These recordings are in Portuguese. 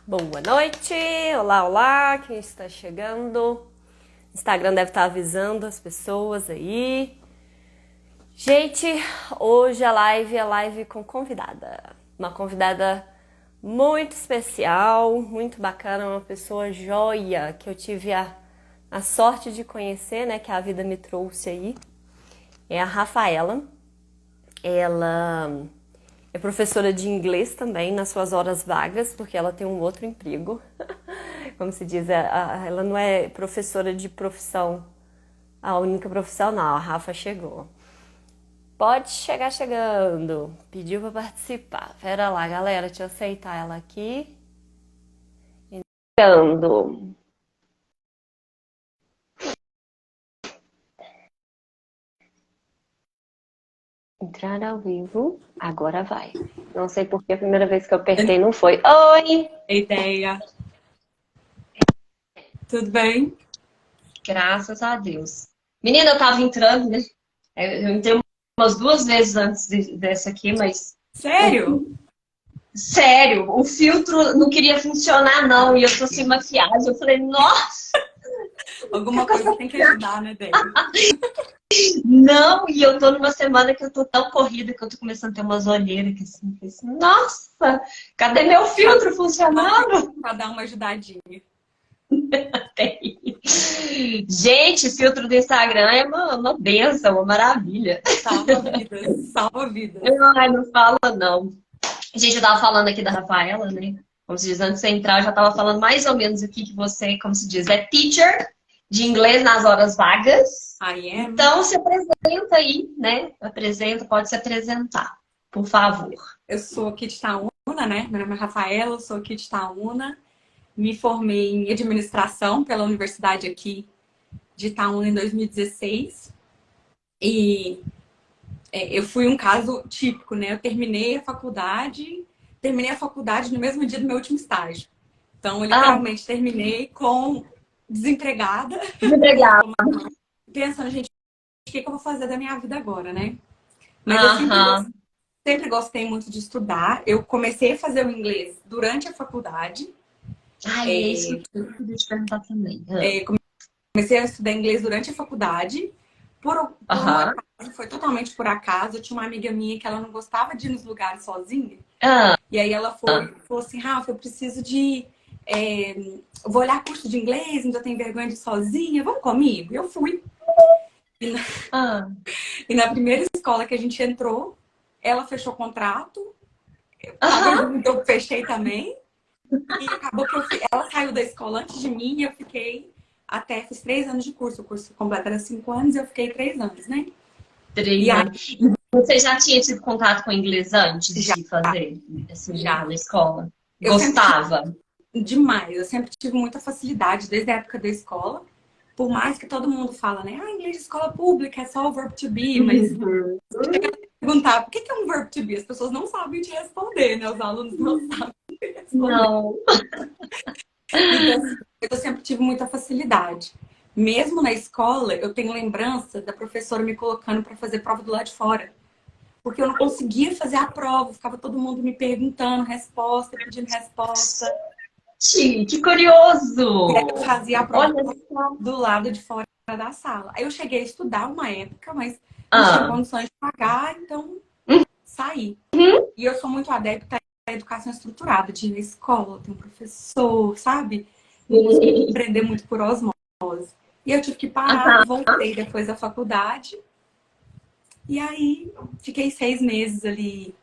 Boa noite! Olá, olá! Quem está chegando? O Instagram deve estar avisando as pessoas aí. Gente, hoje a live é live com convidada. Uma convidada muito especial, muito bacana, uma pessoa joia que eu tive a sorte de conhecer, né? Que a vida me trouxe aí. É a Rafaela. Ela é professora de inglês também nas suas horas vagas, porque ela tem um outro emprego. Como se diz, ela não é professora de profissão, a única profissão, não. A Rafa chegou. Pode chegar chegando. Pediu pra participar. Pera lá, galera, deixa eu aceitar ela aqui. Entrando. Entrar ao vivo. Agora vai. Não sei por que a primeira vez que eu apertei não foi. Oi! Ideia. Tudo bem? Graças a Deus. Menina, eu tava entrando, né? Eu entrei umas duas vezes antes dessa aqui, mas Sério? sério, o filtro não queria funcionar, não. E eu tô sem maquiagem. Eu falei, nossa, Alguma coisa tem que ajudar, né, Ideia? não. E eu tô numa semana que eu tô tão corrida que eu tô começando a ter umas olheiras que assim, que assim, nossa, cadê meu filtro funcionando? Pra dar uma ajudadinha. Gente, filtro do Instagram é uma benção, uma maravilha. Salva vidas, salva vidas. Ai, não fala, não. Gente, eu tava falando aqui da Rafaela, né? Como se diz, antes de você entrar, eu já tava falando mais ou menos aqui que você, como se diz, é teacher de inglês nas horas vagas. I am. Então, se apresenta aí, né? Apresenta, pode se apresentar, por favor. Eu sou aqui de Itaúna, né? Meu nome é Rafaela, eu sou aqui de Itaúna. Me formei em administração pela universidade aqui de Itaúna em 2016. Eu fui um caso típico, né? Eu terminei a faculdade no mesmo dia do meu último estágio. Então, eu Ah, literalmente terminei com desempregada, obrigada. pensando, gente, o que eu vou fazer da minha vida agora, né? Mas eu Aham. sempre gostei muito de estudar. Eu comecei a fazer o inglês durante a faculdade. Ai, é isso que eu queria te perguntar também. Comecei a estudar inglês durante a faculdade. Por um Aham. acaso, foi totalmente por acaso. Eu tinha uma amiga minha que ela não gostava de ir nos lugares sozinha. Ah, E aí ela falou assim, Rafa, eu preciso de... eu vou olhar curso de inglês, ainda tenho vergonha de ir sozinha. Vamos comigo? Eu fui. E na, ah. e na primeira escola que a gente entrou, ela fechou o contrato. Eu tava Aham. junto, eu fechei também. E acabou que ela saiu da escola antes de mim e eu fiquei fiz 3 anos de curso. O curso completo era 5 anos e eu fiquei 3 anos, né? E Três aí anos. E você já tinha tido contato com inglês antes já, de fazer, assim, já. na escola? Eu sempre Gostava? tive demais, eu sempre tive muita facilidade desde a época da escola. Por mais que todo mundo fala, né? Ah, inglês de escola pública é só o verbo to be, mas Uhum. perguntar por que é um verbo to be? As pessoas não sabem te responder, né? Os alunos não sabem te responder. Não. Então, assim, eu sempre tive muita facilidade. Mesmo na escola, eu tenho lembrança da professora me colocando para fazer prova do lado de fora. Porque eu não conseguia fazer a prova, ficava todo mundo me perguntando resposta, pedindo resposta. Que E aí eu curioso! fazia a prova Olha só. do lado de fora da sala. Aí eu cheguei a estudar uma época, mas não tinha Ah. condições de pagar, então saí. Uhum. E eu sou muito adepta à educação estruturada, de ir na escola, ter um professor, sabe? Não consegui aprender muito por osmose. E eu tive que parar, Aham. voltei depois da faculdade. E aí fiquei 6 meses ali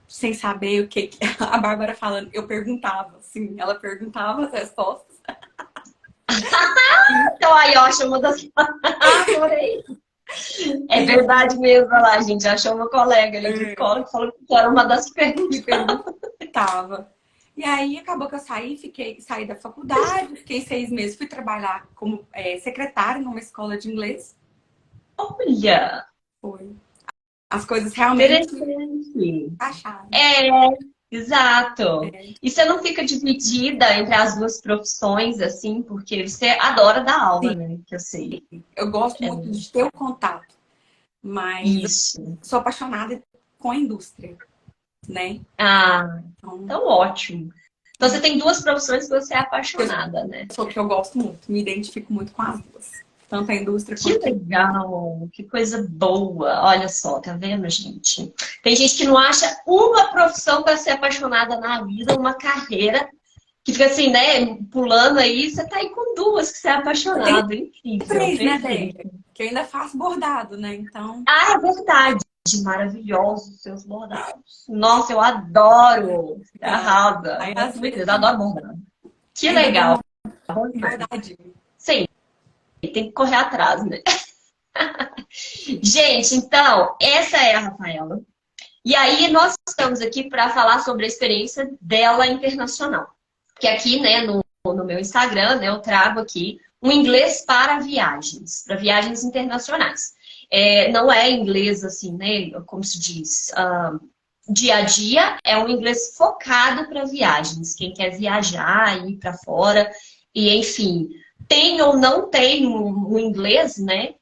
sem saber o que. A Bárbara falando, eu perguntava, assim, ela perguntava as respostas. Então, aí, ó, achou uma das. Adorei. É E eu verdade mesmo, olha lá, a gente achou uma colega ali de escola que falou que era uma das me perguntas. perguntava. E aí acabou que eu saí da faculdade, fiquei 6 meses, fui trabalhar como secretária numa escola de inglês. Olha, Foi. As coisas realmente interessante. acharam. É, exato. E você não fica dividida entre as duas profissões, assim, porque você adora dar aula, Sim, né? Que eu sei. eu gosto É muito de ter o contato, mas eu isso. sou apaixonada com a indústria, né? Ah, Então, então ótimo. Então você tem duas profissões que você é apaixonada, né? Só que eu gosto muito, me identifico muito com as duas. Tanto a indústria Que quanto a... legal, que coisa boa. Olha só, tá vendo, gente? Tem gente que não acha uma profissão para ser apaixonada na vida, uma carreira, que fica assim, né, pulando aí, você tá aí com duas que você é Eu tenho apaixonado. Incrível, 3, né, perfeito. Délia? Que eu ainda faço bordado, né? Então, Ah, é verdade. Maravilhosos os seus bordados. Nossa, eu adoro. Você tá. arrasa. Aí Com às vezes certeza, adoro bordado. Que ainda dou legal. uma bordadinha. Sim, tem que correr atrás, né? Gente, então, essa é a Rafaela. E aí, nós estamos aqui para falar sobre a experiência dela internacional. Que aqui, né, no meu Instagram, né, eu trago aqui um inglês para viagens internacionais. Não é inglês assim, né, como se diz, dia a dia, é um inglês focado para viagens. Quem quer viajar, ir para fora, e enfim, tem ou não tem um inglês, né?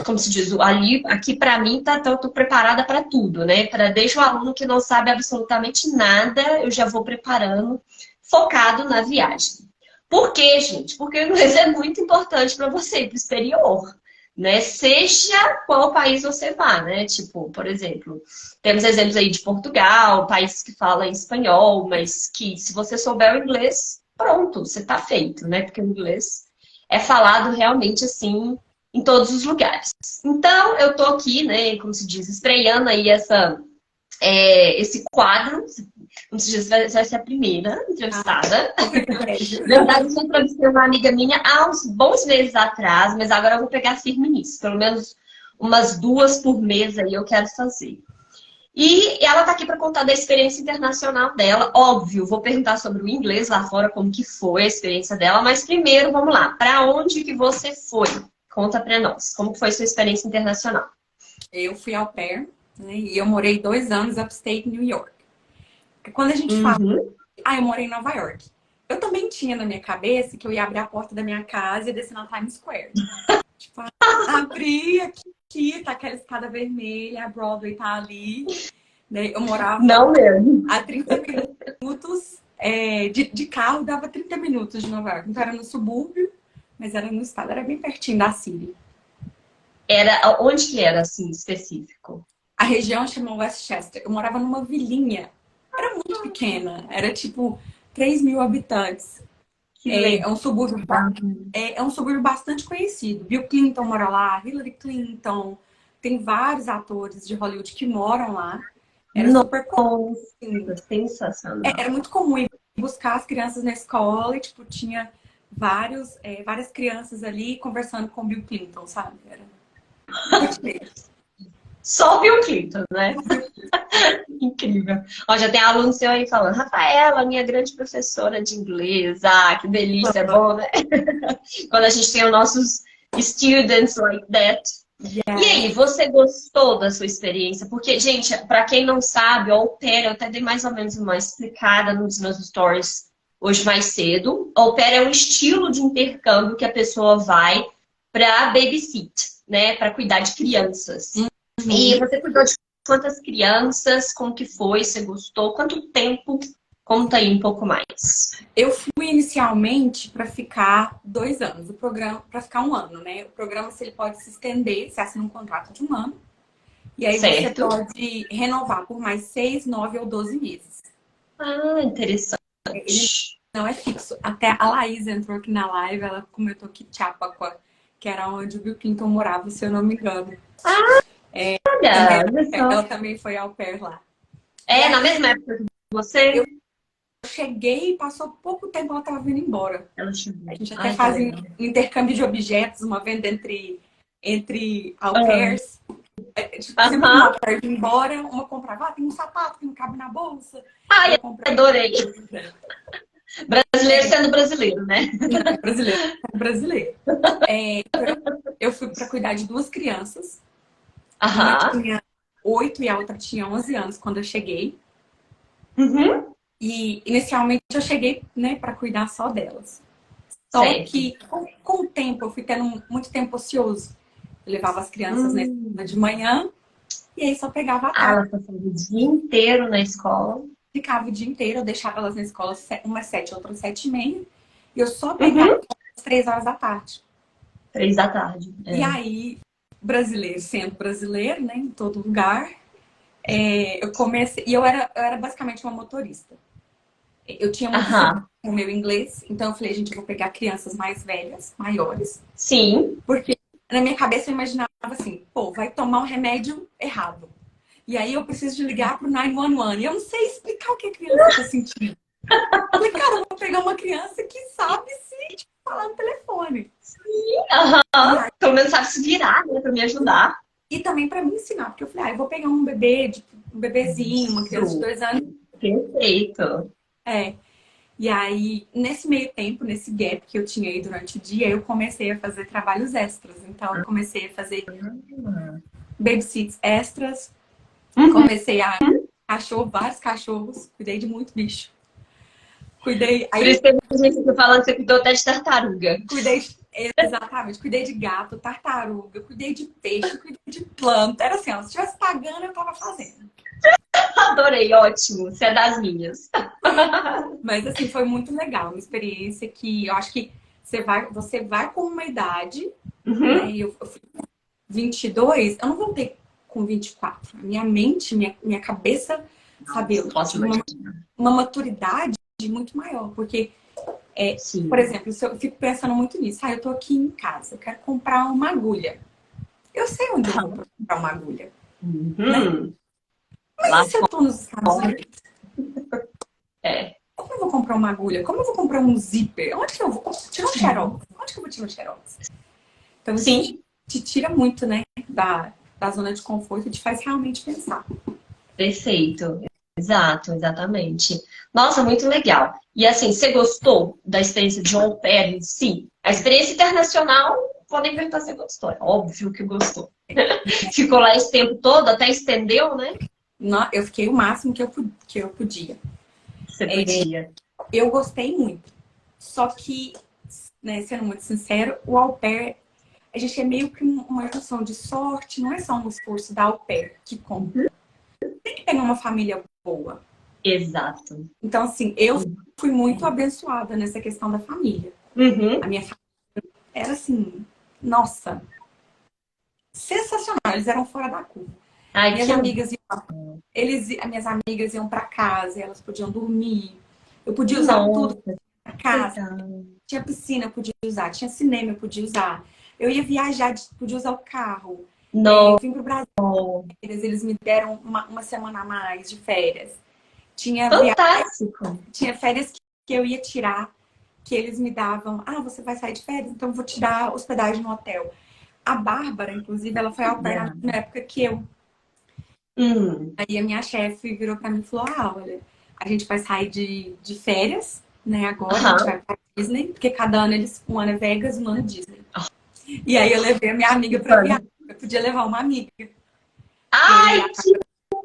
Como se diz, ali, aqui para mim, eu tô preparada para tudo, né? Desde o aluno que não sabe absolutamente nada, eu já vou preparando, focado na viagem. Por quê, gente? Porque o inglês é muito importante para você ir para o exterior, né? Seja qual país você vá, né? Tipo, por exemplo, temos exemplos aí de Portugal, países que falam espanhol, mas que se você souber o inglês, pronto, você tá feito, né? Porque o inglês é falado realmente assim em todos os lugares. Então, eu tô aqui, né, como se diz, estreando aí esse quadro. Como se diz, vai ser a primeira entrevistada. Privilégio. Na verdade, eu entrevistei uma amiga minha há uns bons meses atrás, mas agora eu vou pegar firme nisso. Pelo menos umas 2 por mês aí eu quero fazer. E ela tá aqui para contar da experiência internacional dela. Óbvio, vou perguntar sobre o inglês lá fora, como que foi a experiência dela, mas primeiro, vamos lá. Para onde que você foi? Conta para nós. Como que foi sua experiência internacional? Eu fui au pair, né? E eu morei 2 anos upstate New York. Porque quando a gente fala, Uhum. eu morei em Nova York. Eu também tinha na minha cabeça que eu ia abrir a porta da minha casa e descer na Times Square. Tipo, abri aqui, tá aquela escada vermelha, a Broadway tá ali. Né? Eu morava Não mesmo. a 30 minutos de carro, dava 30 minutos de Nova York. Então era no subúrbio, mas era no estado, era bem pertinho da City. Era, onde que era, assim, específico? A região chama Westchester. Eu morava numa vilinha. Era muito pequena. Era tipo 3 mil habitantes. Que É um subúrbio, é um subúrbio bastante conhecido. Bill Clinton mora lá, Hillary Clinton. Tem vários atores de Hollywood que moram lá. Era super comum. Nossa, sensacional. Era muito comum ir buscar as crianças na escola e, tipo, tinha várias crianças ali conversando com Bill Clinton, sabe? Era Só o Bill Clinton, né? Incrível. Ó, já tem aluno seu aí falando, Rafaela, minha grande professora de inglês. Ah, que delícia, é bom, né? Quando a gente tem os nossos students like that. E aí, você gostou da sua experiência? Porque, gente, para quem não sabe, o au pair, eu até dei mais ou menos uma explicada nos meus stories hoje mais cedo. Au pair é um estilo de intercâmbio que a pessoa vai para babysit, né? Para cuidar de crianças. E você cuidou de quantas crianças? Como que foi? Você gostou? Quanto tempo? Conta aí um pouco mais. Eu fui inicialmente para ficar 2 anos. O programa, para ficar 1 ano, né? O programa, se ele pode se estender, você assina um contrato de 1 ano. E aí você Certo. pode renovar por mais 6, 9 ou 12 meses. Ah, interessante. Ele não é fixo. Até a Laís entrou aqui na live, ela comentou que Chapaqua, que era onde o Bill Clinton morava, se eu não me engano. Olha só. Ela também foi au pair lá. Na mesma época que você? Eu cheguei e passou pouco tempo, ela estava vindo embora. Ela chegou. A gente até Ai, que faz legal. intercâmbio de objetos, uma venda entre au pairs. Tipo, sempre Aham. uma au pair ia embora, uma comprava, tem um sapato que não cabe na bolsa. Ai, Eu comprei. adorei. Brasileiro sendo brasileiro, né? Brasileiro. Eu fui para cuidar de 2 crianças. Uma Aham. tinha 8 e a outra tinha 11 anos quando eu cheguei. Uhum. E inicialmente eu cheguei, né, para cuidar só delas. Só Certo. que com o tempo eu fui tendo muito tempo ocioso. Eu levava as crianças na escola de manhã e aí só pegava à tarde. Ela passou o dia inteiro na escola. ficava o dia inteiro, eu deixava elas na escola umas 7, outras 7h30. E eu só pegava às 3 horas da tarde. 3 da tarde. E aí, brasileiro, sendo brasileiro, né, em todo lugar, eu comecei. E eu era basicamente uma motorista. Eu tinha muito Aham. o meu inglês, então eu falei, gente, eu vou pegar crianças mais velhas, maiores, Sim. porque na minha cabeça eu imaginava assim, pô, vai tomar um remédio errado. E aí eu preciso de ligar pro 911. E eu não sei explicar o que a criança tá sentindo. Eu falei, cara, eu vou pegar uma criança que sabe se tipo, falar no telefone. E, Aham. aí, Pelo menos sabe se virar, né? Pra me ajudar. e também pra me ensinar, porque eu falei, eu vou pegar um bebê, tipo, um bebezinho, uma criança de Isso. 2 anos. Perfeito. É. E aí, nesse meio tempo, nesse gap que eu tinha aí durante o dia, eu comecei a fazer trabalhos extras. Então, eu comecei a fazer babysits extras, Uhum. comecei a vários cachorros, cuidei de muito bicho. Cuidei, Por aí isso que a gente aqui falando que você cuidou até de tartaruga. exatamente, cuidei de gato, tartaruga, cuidei de peixe, cuidei de planta. Era assim, ó, se estivesse pagando, eu tava fazendo. Adorei, ótimo. Você é das minhas. Mas assim, foi muito legal, uma experiência que eu acho que você vai com uma idade, né? Uhum. Eu fui com 22, eu não voltei com 24. A minha mente, minha cabeça, sabe, eu Posso tive uma, imaginar. uma maturidade muito maior, porque por Sim. exemplo, se eu fico pensando muito nisso, eu tô aqui em casa, eu quero comprar uma agulha. Eu sei onde eu vou comprar uma agulha, né? Uhum. Mas e Lá se eu tô nos Estados fora. Unidos? É. Como eu vou comprar uma agulha? Como eu vou comprar um zíper? Onde que eu vou tirar um xerox? Onde que eu vou tirar um xerox? Então isso te, Sim. te tira muito, né, da zona de conforto e te faz realmente pensar. Perfeito. Exato, exatamente. Nossa, muito legal. E assim, você gostou da experiência de au pair em si? A experiência internacional, podem perguntar se gostou. É óbvio que gostou. Ficou lá esse tempo todo, até estendeu, né? Eu fiquei o máximo que eu podia. Você podia. Eu gostei muito. Só que, né, sendo muito sincero, o au pair, a gente é meio que uma junção de sorte, não é só um esforço da au pair que conta. Tem que pegar uma família boa. Exato. Então, assim, eu fui muito abençoada nessa questão da família. A Uhum. minha família era assim, nossa, sensacional. Eles eram fora da curva. Ai, Minhas que amigas iam, as minhas amigas iam para casa, elas podiam dormir. Eu podia usar tudo nossa, na que casa. legal. Tinha piscina, eu podia usar. Tinha cinema, eu podia usar. Eu ia viajar, podia usar o carro. Eu Nossa, vim para o Brasil, eles me deram uma semana a mais de férias. fantástico. Tinha férias que eu ia tirar, que eles me davam. Ah, você vai sair de férias? Então eu vou te dar hospedagem no hotel. A Bárbara, inclusive, ela foi ao pair na Yeah. mesma época que eu. Hum. Aí a minha chefe virou pra mim e falou: Ah, olha, a gente vai sair de férias, né? Agora a gente Aham. vai pra Disney, porque cada ano um ano é Vegas, um ano é Disney. E aí eu levei a minha amiga pra viagem. Eu podia levar uma amiga. E aí Ai, que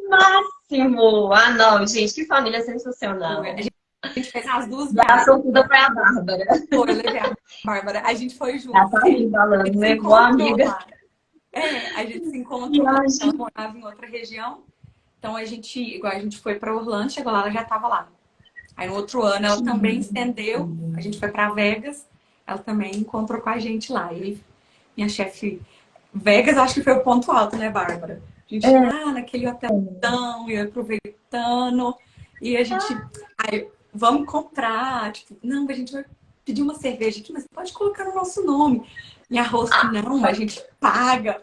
máximo! Ah, não, gente, que família a sensacional. gente fez as duas Já a viagens. sortuda foi a Bárbara. Foi, eu levei a Bárbara. A gente foi Já junto. tá A aí falando, gente se levou a encontrou amiga. lá. A gente se encontrou lá. Ela Viagem. morava em outra região. Então igual a gente foi pra Orlando, chegou lá, ela já tava lá. Aí no outro ano ela Que também lindo. estendeu, a gente foi para Vegas, ela também encontrou com a gente lá. E minha chefe, Vegas acho que foi o ponto alto, né, Bárbara? A gente lá naquele hotelão, e aproveitando, e a gente, aí, vamos comprar, tipo, não, a gente vai pedir uma cerveja aqui, mas pode colocar no nosso nome. Minha host, não, a gente paga.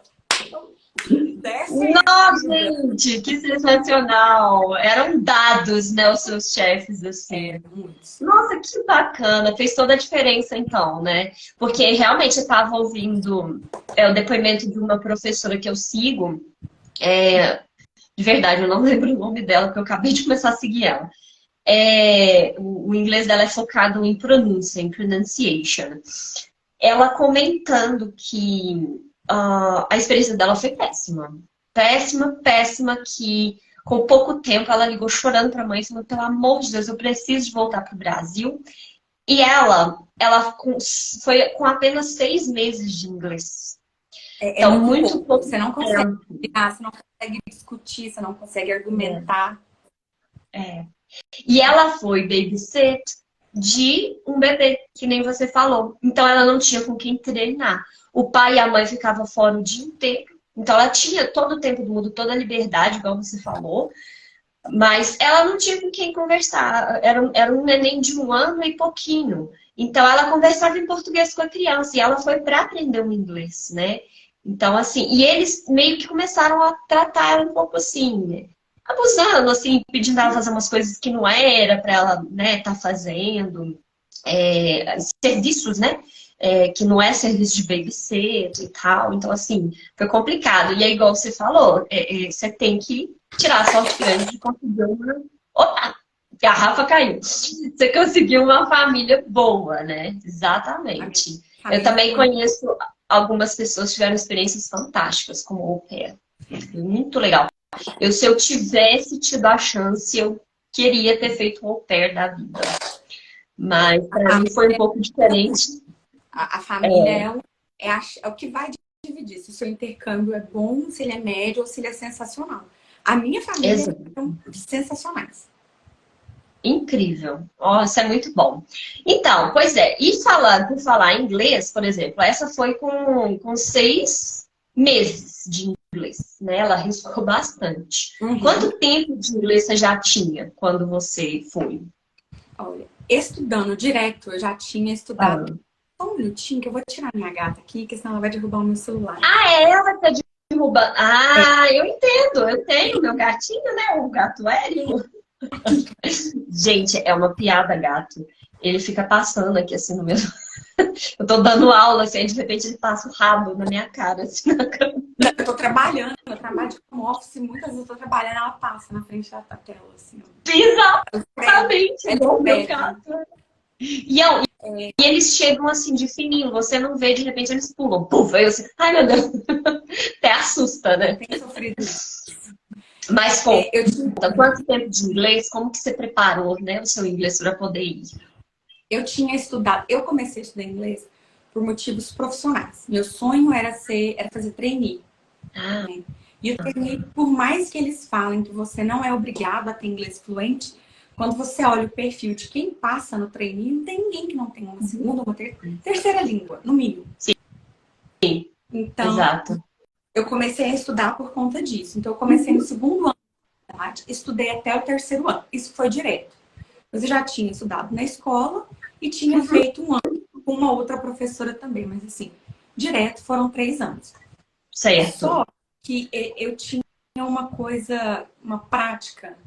Desce aí a Nossa, vida. gente, que sensacional! Eram dados, né, os seus chefes, assim. Muitos. Nossa, que bacana! Fez toda a diferença, então, né? Porque realmente eu estava ouvindo o depoimento de uma professora que eu sigo. De verdade, eu não lembro o nome dela, porque eu acabei de começar a seguir ela. O inglês dela é focado em pronúncia, em pronunciation. Ela comentando que a experiência dela foi péssima. Péssima, péssima, que com pouco tempo ela ligou chorando para a mãe, falando, pelo amor de Deus, eu preciso de voltar para o Brasil. E foi com apenas 6 meses de inglês. É Então, muito muito pouco. pouco Você não consegue tempo. explicar, você não consegue discutir, você não consegue É, argumentar. é. E ela foi babysit de um bebê, que nem você falou. Então ela não tinha com quem treinar. O pai e a mãe ficavam fora o dia inteiro. Então ela tinha todo o tempo do mundo, toda a liberdade, igual você falou. Mas ela não tinha com quem conversar. Era um neném de 1 ano e pouquinho. Então ela conversava em português com a criança. E ela foi para aprender o inglês, né? Então, assim, e eles meio que começaram a tratar ela um pouco assim, né? Abusando, assim, pedindo ela fazer umas coisas que não era para ela, né, tá fazendo. Serviços, né? Que não é serviço de babysitter e tal. Então, assim, foi complicado. E é igual você falou, você tem que tirar a sorte grande de conseguir uma... Opa! A garrafa caiu. Você conseguiu uma família boa, né? Exatamente. Eu também conheço algumas pessoas que tiveram experiências fantásticas como au pair. Muito legal. Se eu tivesse tido a chance, eu queria ter feito um au pair da vida. Mas para mim foi um pouco diferente. A família é o que vai dividir. Se o seu intercâmbio é bom, se ele é médio ou se ele é sensacional. A minha família é sensacionais. Incrível. Nossa, é muito bom. Então, pois é. E por falar inglês, por exemplo, essa foi com 6 meses de inglês, né? Ela riscou bastante. Quanto tempo de inglês você já tinha quando você foi? Olha, estudando direto, eu já tinha estudado. Só um minutinho que eu vou tirar minha gata aqui, que senão ela vai derrubar o meu celular. Ela tá derrubando. Eu entendo. Eu tenho meu gatinho, né? O gato Érico. Gente, é uma piada, gato. Ele fica passando aqui assim no meu. Eu tô dando aula, assim, de repente ele passa o rabo na minha cara, assim, na cama. Eu tô trabalhando, eu trabalho de home office, muitas vezes eu tô trabalhando, ela passa na frente da tela, assim. Exatamente, é igual o meu gato. E eles chegam assim de fininho, você não vê, de repente eles pulam. Puf, aí você, ai meu Deus, até assusta, né? Eu tenho sofrido isso. Mas conta, quanto tempo de inglês, como que você preparou, né, o seu inglês para poder ir? Eu tinha estudado, eu comecei a estudar inglês por motivos profissionais. Meu sonho era fazer trainee. Né? E o trainee, por mais que eles falem que você não é obrigado a ter inglês fluente, quando você olha o perfil de quem passa no trainee, não tem ninguém que não tenha uma segunda, uma terceira língua, no mínimo. Sim. Então, exato. Eu comecei a estudar por conta disso. Então, eu comecei no segundo ano de idade, estudei até o terceiro ano. Isso foi direto. Mas eu já tinha estudado na escola e tinha feito um ano com uma outra professora também. Mas, assim, direto foram 3 anos. Certo. Só que eu tinha uma prática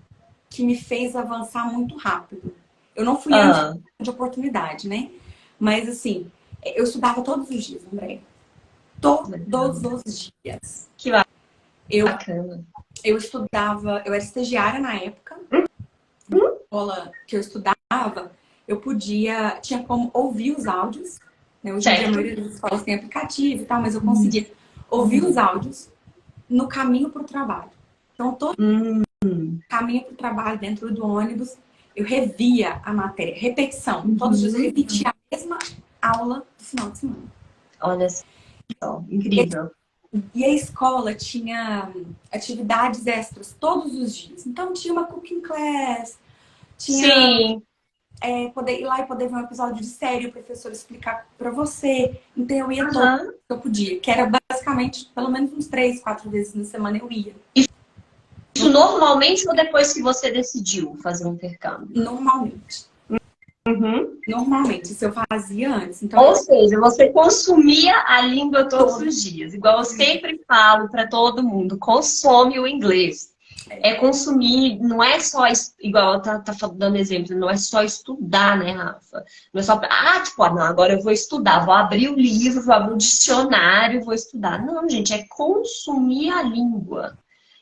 que me fez avançar muito rápido. Eu não fui antes de oportunidade, né? Mas, assim, eu estudava todos os dias, André. Todos os dias. Que bacana. Eu estudava, eu era estagiária na época. Na escola que eu estudava, tinha como ouvir os áudios. Né? Hoje em dia a maioria das escolas tem aplicativo e tal, mas eu conseguia ouvir os áudios no caminho para o trabalho. Então, todo caminho para o trabalho, dentro do ônibus, eu revia a matéria. Repetição. Todos os dias eu repetia a mesma aula do final de semana. Olha só, incrível. E a escola tinha atividades extras todos os dias. Então tinha uma cooking class, tinha poder ir lá e poder ver um episódio de série, o professor explicar para você. Então eu ia todo que eu podia, que era basicamente pelo menos uns 3, 4 vezes na semana eu ia. Isso normalmente ou depois que você decidiu fazer um intercâmbio? Normalmente. Normalmente, isso eu fazia antes. Então, ou seja, você consumia a língua todos os dias. Igual eu sempre falo para todo mundo, consome o inglês. É consumir, não é só, igual tá dando exemplo, não é só estudar, né, Rafa? Não é só, não, agora eu vou estudar, vou abrir o livro, vou abrir o dicionário, vou estudar. Não, gente, é consumir a língua.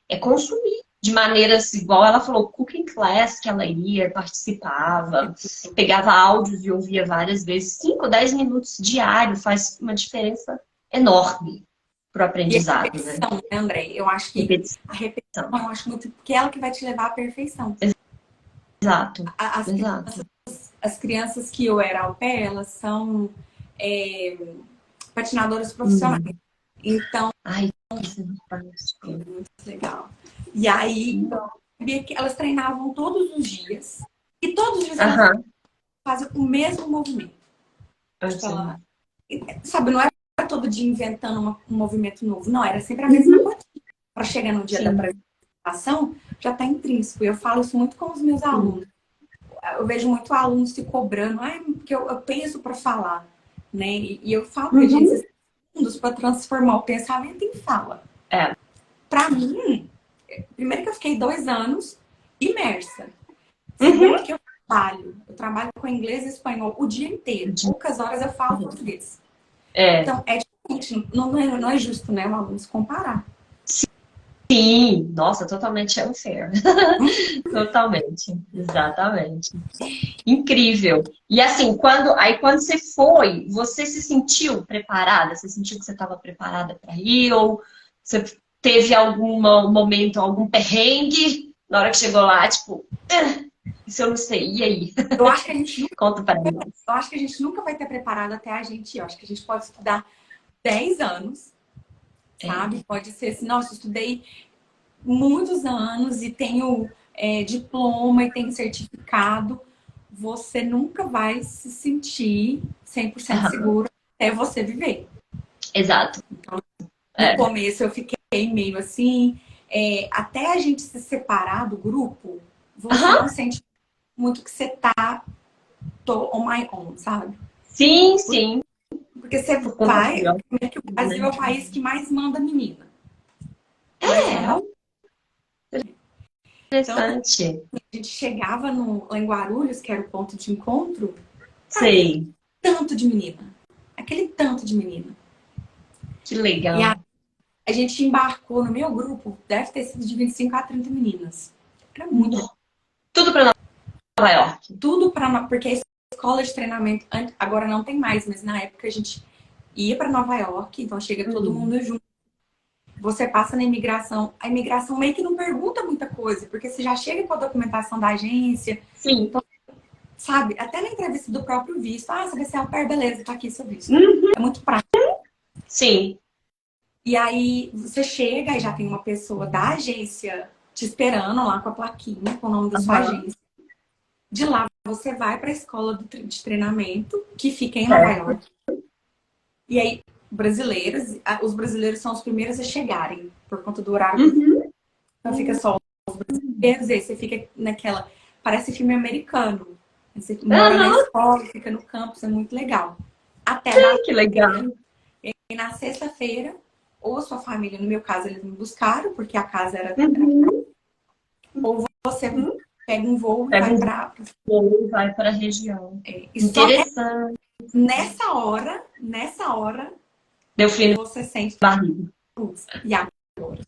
É consumir. De maneiras, igual ela falou, cooking class que ela ia, participava, pegava áudios e ouvia várias vezes. 5, 10 minutos diário faz uma diferença enorme pro aprendizado, e a repetição, né, André? Eu acho que a repetição, eu acho muito, porque é ela que vai te levar à perfeição. Exato. As crianças que eu era au pair, elas são patinadoras profissionais. Então, isso é muito legal. E aí, eu sabia que elas treinavam todos os dias. E todos os alunos Aham. fazem o mesmo movimento. Tipo, ela, sabe, não era todo dia inventando um movimento novo. Não, era sempre a mesma coisa. Para chegar no dia da Sim. apresentação, já está intrínseco. Eu falo isso muito com os meus alunos. Eu vejo muito alunos se cobrando, porque eu penso para falar, né? E eu falo para gente, esses segundos para transformar o pensamento em fala. É. Para mim, primeiro que eu fiquei 2 anos imersa. Segundo que eu trabalho com inglês e espanhol o dia inteiro. Poucas horas eu falo português. É. Então, é diferente. Não é justo, né, o aluno se comparar. Sim, nossa, totalmente unfair. Totalmente, exatamente. Incrível. E assim, quando você foi, você se sentiu preparada? Você sentiu que você estava preparada para ir? Ou você teve algum momento, algum perrengue na hora que chegou lá, tipo, isso eu não sei, e aí? Eu acho que a gente nunca, Conta para mim. eu acho que a gente nunca vai ter preparado até a gente ir. Eu acho que a gente pode estudar 10 anos, sabe? Pode ser assim, nossa, eu estudei muitos anos e tenho diploma e tenho certificado. Você nunca vai se sentir 100% seguro até você viver. Exato. No começo eu fiquei meio assim, até a gente se separar do grupo, você não sente muito que você tá on my own, sabe? Sim, sim. Porque você Por conta vai, própria, primeiro que o Brasil é o país que mais manda menina. Mais manda. né? Então, Interessante. a gente chegava lá em Guarulhos, que era o ponto de encontro, Sei. tanto de menina. Aquele tanto de menina. Que E legal. a gente embarcou no meu grupo, deve ter sido de 25 a 30 meninas. Era muito. Tudo para Nova York. Tudo para. Porque a escola de treinamento, agora não tem mais, mas na época a gente ia para Nova York, então chega todo mundo junto. Você passa na imigração, a imigração meio que não pergunta muita coisa, porque você já chega com a documentação da agência. Sim. Então, sabe, até na entrevista do próprio visto, você vai ser au pair, beleza, tá aqui seu visto. É muito prático. Sim. E aí você chega e já tem uma pessoa da agência te esperando lá com a plaquinha, com o nome da sua agência. De lá você vai para a escola de treinamento, que fica em Nova York. E aí, os brasileiros são os primeiros a chegarem, por conta do horário. Então fica só os brasileiros, e aí você fica naquela. Parece filme americano. Você mora na escola, fica no campus, é muito legal. Até Que legal. E na sexta-feira, ou a sua família, no meu caso, eles me buscaram, porque a casa era. Ou você pega um voo e vai para. Ou vai para a região. Interessante. Nessa hora, Deu frio você sente. barriga. E agora?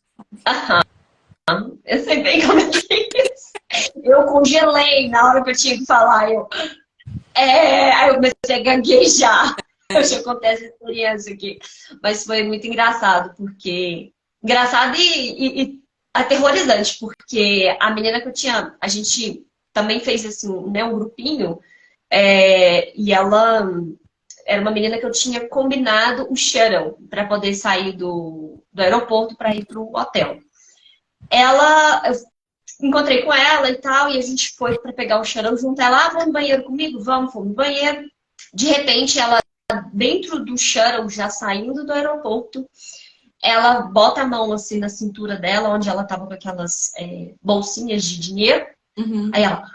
Eu sei bem como é que é isso. Eu congelei na hora que eu tinha que falar. Aí eu comecei a gaguejar. Eu já contei essa experiência aqui. Mas foi muito engraçado, porque. Engraçado e aterrorizante, porque a menina que eu tinha. A gente também fez assim, né, um grupinho. E ela era uma menina que eu tinha combinado o shuttle para poder sair do aeroporto para ir para o hotel. Eu encontrei com ela e tal, e a gente foi para pegar o shuttle junto. Ela, vamos no banheiro comigo? Vamos, fomos no banheiro. De repente, ela, dentro do shuttle, já saindo do aeroporto, ela bota a mão assim na cintura dela, onde ela tava com aquelas bolsinhas de dinheiro. Aí ela,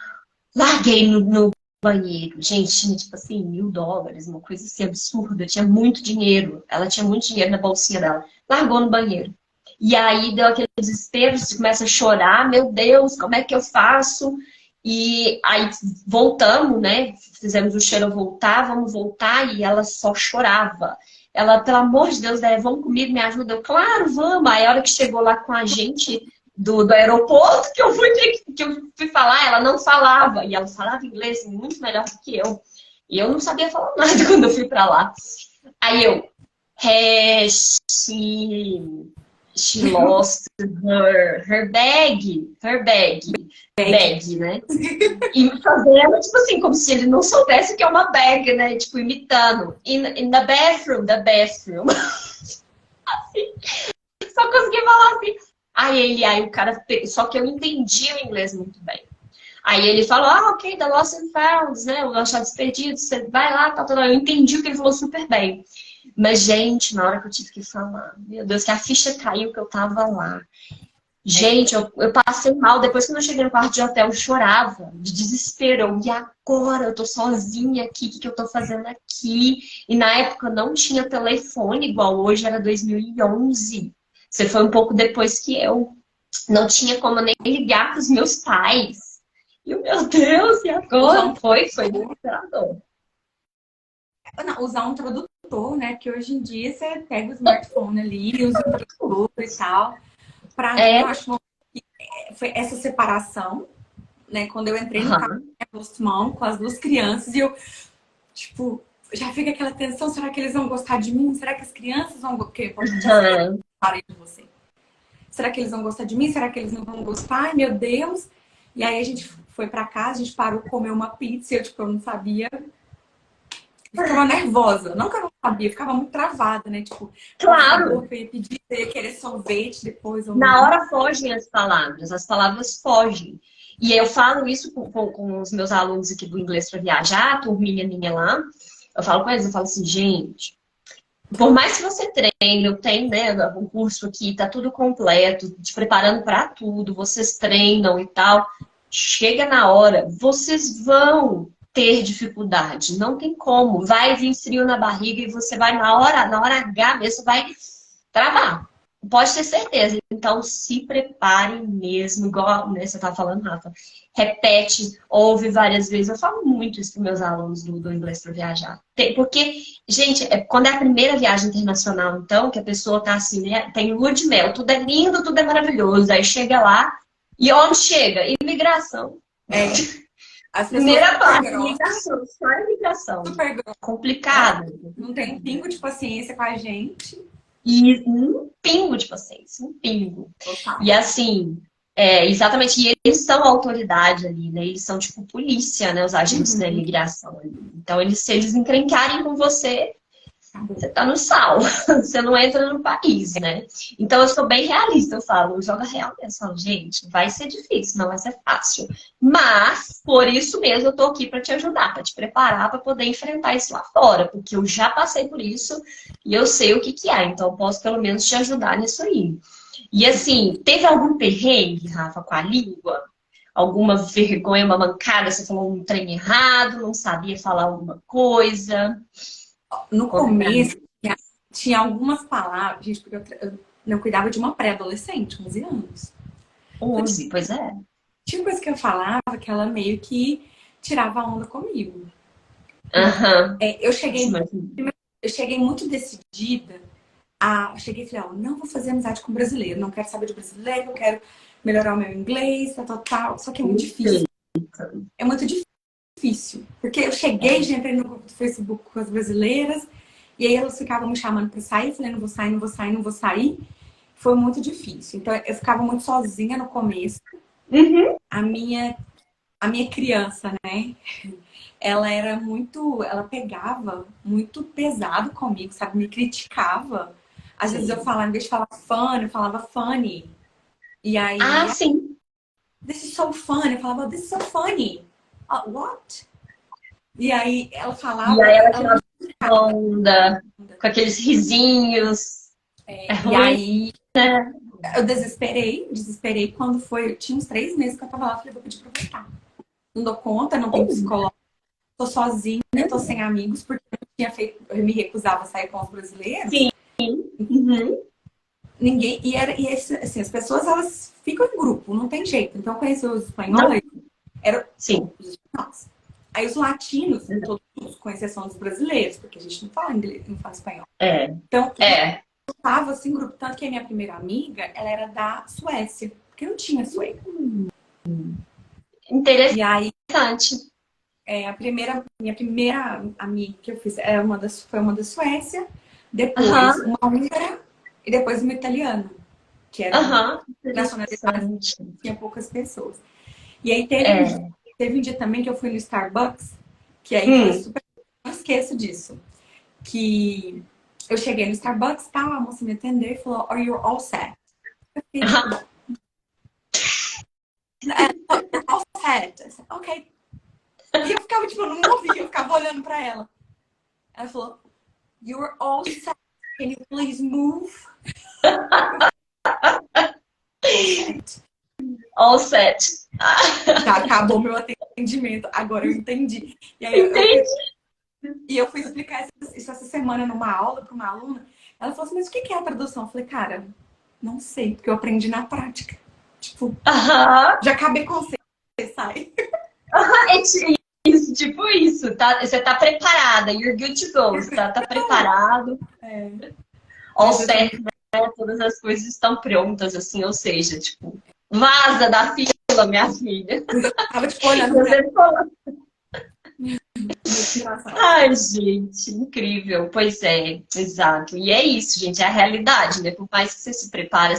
larguei no banheiro. Gente, tinha tipo assim, $1.000, uma coisa assim absurda. Tinha muito dinheiro. Ela tinha muito dinheiro na bolsinha dela. Largou no banheiro. E aí deu aquele desespero, você começa a chorar, meu Deus, como é que eu faço? E aí voltamos, né? Fizemos o cheiro voltar, vamos voltar, e ela só chorava. Ela, pelo amor de Deus, vamos comigo, me ajuda. Eu, claro, vamos. Aí a hora que chegou lá com a gente do aeroporto, que eu fui falar, ela não falava. E ela falava inglês muito melhor do que eu. E eu não sabia falar nada quando eu fui pra lá. Aí eu, she lost her bag, né? E fazendo, tipo assim, como se ele não soubesse o que é uma bag, né? Tipo, imitando. In the bathroom. Assim, só consegui falar assim. Aí o cara, só que eu entendi o inglês muito bem. Aí ele falou, ok, The Lost and Found, né? O Achados Perdidos, você vai lá, tá, tá. Eu entendi o que ele falou super bem. Mas, gente, na hora que eu tive que falar, meu Deus, que a ficha caiu que eu tava lá. Gente, eu passei mal. Depois que eu cheguei no quarto de hotel, eu chorava de desespero. E agora? Eu tô sozinha aqui, o que que eu tô fazendo aqui? E na época não tinha telefone, igual hoje, era 2011. Você foi um pouco depois que eu. Não tinha como nem ligar pros meus pais. E o meu Deus, e agora? Foi desesperador. Não, usar um tradutor, né? Porque hoje em dia você pega o smartphone ali, usa o tradutor e tal. Pra mim, eu acho que foi essa separação, né? Quando eu entrei no carro com as duas crianças e eu, tipo, já fica aquela tensão, será que eles vão gostar de mim? Será que as crianças vão gostar? Porque é importante de você. Será que eles vão gostar de mim? Será que eles não vão gostar? Ai, meu Deus! E aí a gente foi pra casa, a gente parou comer uma pizza e eu, tipo, eu não sabia. Eu ficava nervosa. Não que eu não sabia, eu ficava muito travada, né? Tipo, Claro! eu ia pedir, eu ia querer sorvete depois. Ou Na não. hora fogem as palavras fogem. E eu falo isso com os meus alunos aqui do Inglês para Viajar, a turminha minha lá. Eu falo com eles, eu falo assim, gente, por mais que você treine, eu tenho, né, um curso aqui, tá tudo completo, te preparando para tudo, vocês treinam e tal. Chega na hora, vocês vão ter dificuldade, não tem como. Vai vir frio na barriga e você vai na hora H mesmo, vai travar. Pode ter certeza. Então, se preparem mesmo, igual, né, você estava falando, Rafa. Repete, ouve várias vezes. Eu falo muito isso para meus alunos do Inglês para Viajar. Porque, gente, quando é a primeira viagem internacional, então, que a pessoa tá assim, né, tem lua de mel, tudo é lindo, tudo é maravilhoso. Aí chega lá, e onde chega? Imigração. As Primeira parte, super imigração, só imigração. super grossas, Complicado. não tem um pingo de paciência com a gente. E um pingo de paciência, um pingo. Total. E assim, exatamente, e eles são autoridade ali, né? Eles são tipo polícia, né? Os agentes da imigração ali. Então, se eles encrencarem com você, você tá no sal. Você não entra no país, né? Então, eu sou bem realista, eu falo, joga real mesmo. Eu falo, gente, vai ser difícil, não vai ser fácil. Mas, por isso mesmo, eu tô aqui para te ajudar, para te preparar para poder enfrentar isso lá fora. Porque eu já passei por isso e eu sei o que que é. Então, eu posso pelo menos te ajudar nisso aí. E assim, teve algum perrengue, Rafa, com a língua? Alguma vergonha, uma mancada? Você falou um trem errado, não sabia falar alguma coisa? No começo, tinha algumas palavras, gente, porque eu cuidava de uma pré-adolescente, 11 anos. 11, pois é. Tinha coisa que eu falava que ela meio que tirava a onda comigo. Aham. Eu cheguei muito decidida eu cheguei e falei, ó, não vou fazer amizade com brasileiro, não quero saber de brasileiro, eu quero melhorar o meu inglês, tal. Só que é muito difícil. É muito difícil. Porque eu cheguei, já entrei no grupo do Facebook com as brasileiras, e aí elas ficavam me chamando pra sair, eu falei, não vou sair, não vou sair, não vou sair. Foi muito difícil. Então eu ficava muito sozinha no começo. A minha criança, né? Ela pegava muito pesado comigo, sabe? Me criticava. Às vezes eu falava, em vez de falar funny, eu falava funny. E aí, Sim. this is so funny. Eu falava, this is so funny. What? E aí ela falava. E aí ela tirava onda, com aqueles risinhos. E aí eu desesperei quando foi. Tinha uns 3 meses que eu tava lá, falei, vou pedir pra voltar. Não dou conta, não tenho psicólogo. Tô sozinha, tô sem amigos, porque eu me recusava a sair com os brasileiros. Sim. Ninguém. Assim, as pessoas, elas ficam em grupo, não tem jeito. Então eu conheci os espanhóis, eram os espanhóis. Aí os latinos, todos, com exceção dos brasileiros, porque a gente não fala inglês, não fala espanhol. Então, eu tava assim, grupo, tanto que a minha primeira amiga, ela era da Suécia, porque não tinha sueco. Interessante. E aí, minha primeira amiga que eu fiz foi uma da Suécia, depois uma húngara e depois uma italiana, que era nacionalidade, tinha poucas pessoas. E aí teve um dia também que eu fui no Starbucks, que aí foi super. Não esqueço disso. Que eu cheguei no Starbucks, tá, a moça me atendeu e falou, are you all set? Eu fiquei, all set set. Eu disse, ok. E eu ficava, tipo, eu não movia, eu ficava olhando pra ela. Ela falou, you're all set. Can you please move? All set. Já acabou meu atendimento, agora eu entendi. E aí Entendi. eu fui explicar isso essa semana numa aula para uma aluna. Ela falou assim, mas o que é a tradução? Eu falei, cara, não sei, porque eu aprendi na prática. Tipo, Aham. já acabei com você, sai. Isso, tipo isso, tá? Você tá preparada, you're good to go, você tá preparado, all set, né? Todas as coisas estão prontas, assim, ou seja, tipo, vaza da fila, minha filha. Eu tava, tipo, olhando pra Você falou. ela. Ai, gente, incrível. Pois é, exato. E é isso, gente, é a realidade, né? Por mais que você se prepara,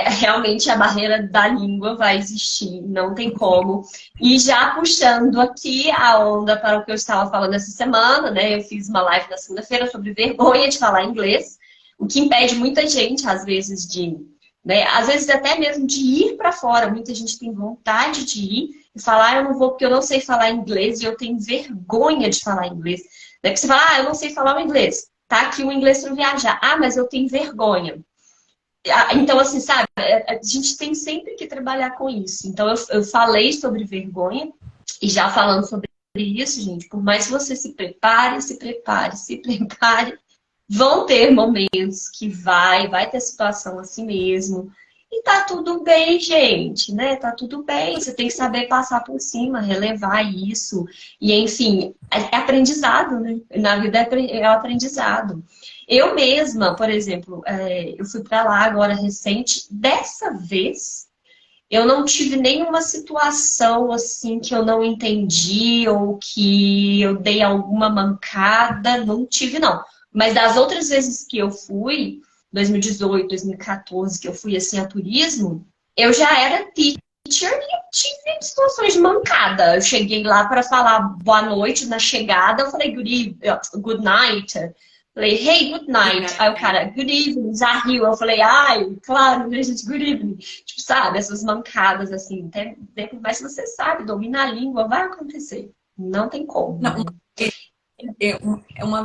realmente a barreira da língua vai existir, não tem como. E já puxando aqui a onda para o que eu estava falando essa semana, né? Eu fiz uma live na segunda-feira sobre vergonha de falar inglês, o que impede muita gente, às vezes, né? Às vezes até mesmo de ir para fora. Muita gente tem vontade de ir e falar, eu não vou porque eu não sei falar inglês e eu tenho vergonha de falar inglês. Né? Porque você fala, eu não sei falar o inglês. Tá aqui o inglês para viajar. Ah, mas eu tenho vergonha. Então, assim, sabe, a gente tem sempre que trabalhar com isso. Então, eu falei sobre vergonha, e já falando sobre isso, gente, por mais que você se prepare, vão ter momentos que vai ter situação assim mesmo. E tá tudo bem, gente, né? Tá tudo bem. Você tem que saber passar por cima, relevar isso. E, enfim, é aprendizado, né? Na vida é o aprendizado. Eu mesma, por exemplo, eu fui para lá agora recente. Dessa vez, eu não tive nenhuma situação assim que eu não entendi ou que eu dei alguma mancada. Não tive, não. Mas das outras vezes que eu fui, 2018, 2014, que eu fui assim a turismo, eu já era teacher e eu tive situações de mancada. Eu cheguei lá para falar boa noite na chegada, eu falei good night. Falei, hey, good night. Aí o cara, good evening, já riu. Eu falei, ai, claro, né, gente, good evening. Tipo, sabe, essas mancadas, assim, mas se você sabe, domina a língua, vai acontecer. Não tem como. Não, Né?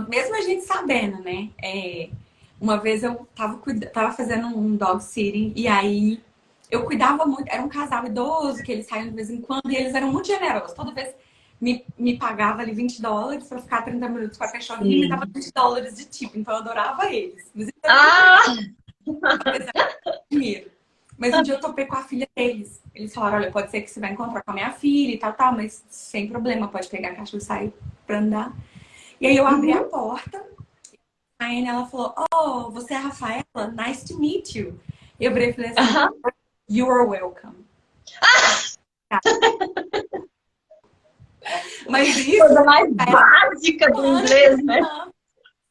mesmo a gente sabendo, né? Uma vez eu tava fazendo um dog sitting e aí eu cuidava muito. Era um casal idoso que eles saíam de vez em quando e eles eram muito generosos. Toda vez me pagava ali $20 pra ficar 30 minutos com a cachorrinha e me dava $20 de tipo. Então eu adorava eles. Mas dinheiro. Mas um dia eu topei com a filha deles. Eles falaram, olha, pode ser que você vai encontrar com a minha filha e tal, mas sem problema, pode pegar a cachorro e sair pra andar. E aí eu abri a porta, a Anne, ela falou, oh, você é a Rafaela? Nice to meet you. E eu falei assim, you are welcome. Mas isso... Coisa mais básica do inglês, né?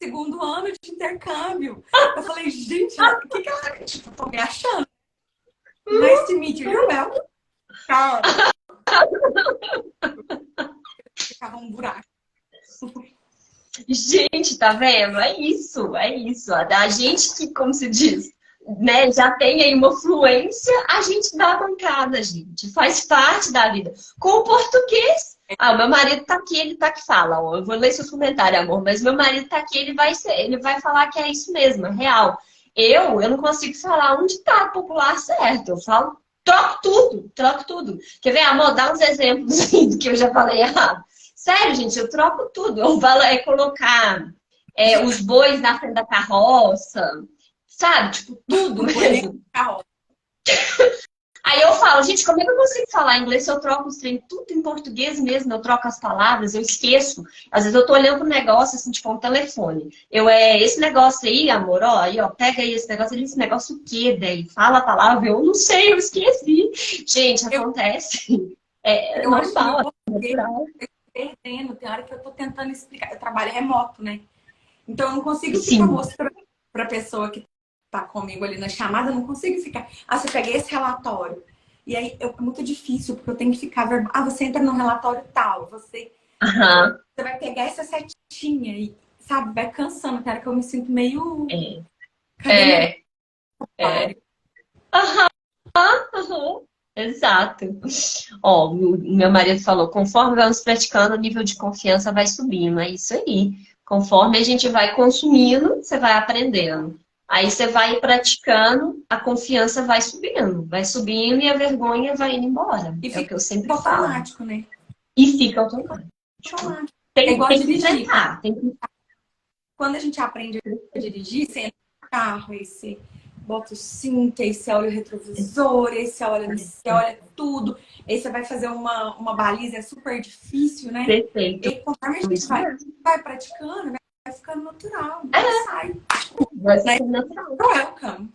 Segundo ano de intercâmbio. Eu falei, gente, o que ela... Tipo, tô me achando. Nice to meet you, you're welcome. Cara. Ficava um buraco. Gente, tá vendo? É isso, é isso. A gente que, como se diz, né, já tem aí uma fluência, a gente dá a bancada, gente. Faz parte da vida. Com o português. Ah, o meu marido tá aqui, ele tá que fala. Ó, eu vou ler seus comentários, amor, mas meu marido tá aqui, ele vai falar que é isso mesmo, é real. Eu não consigo falar um ditado popular certo. Eu falo, troco tudo. Quer ver, amor? Dá uns exemplos assim, do que eu já falei errado. Sério, gente, eu troco tudo. Eu falo colocar os bois na frente da carroça, sabe? Tipo, tudo mesmo. Aí eu falo, gente, como é que eu consigo falar inglês se eu troco os trem tudo em português mesmo? Eu troco as palavras, eu esqueço. Às vezes eu tô olhando pro negócio, assim, tipo, um telefone. Esse negócio aí, amor, ó, aí, ó, pega aí esse negócio. Esse negócio o quê, daí? Fala a palavra, eu não sei, eu esqueci. Gente, acontece. Eu acho normal, que perdendo. Tem hora que eu tô tentando explicar. Eu trabalho remoto, né? Então eu não consigo ficar mostrando pra pessoa que tá comigo ali na chamada, eu não consigo ficar. Ah, você pega esse relatório. E aí é muito difícil, porque eu tenho que ficar verbal. Ah, você entra no relatório tal, você vai pegar essa setinha e, sabe, vai cansando. Cara, que eu me sinto meio. Exato. Ó, o meu marido falou, conforme vamos praticando, o nível de confiança vai subindo. É isso aí. Conforme a gente vai consumindo, você vai aprendendo. Aí você vai praticando, a confiança vai subindo e a vergonha vai indo embora. E É o fica que eu sempre falo. automático, né? E fica automático. Automático. É Tem, igual tem que dirigir. treinar, tem que Quando a gente aprende a dirigir, você entra no carro, aí você bota o cinto, aí você olha o retrovisor, aí você olha tudo. Aí você vai fazer uma baliza, é super difícil, né? perfeito. E conforme a gente Isso mesmo. vai praticando, vai ficando natural. Sai. Vai Né? ser natural. Welcome.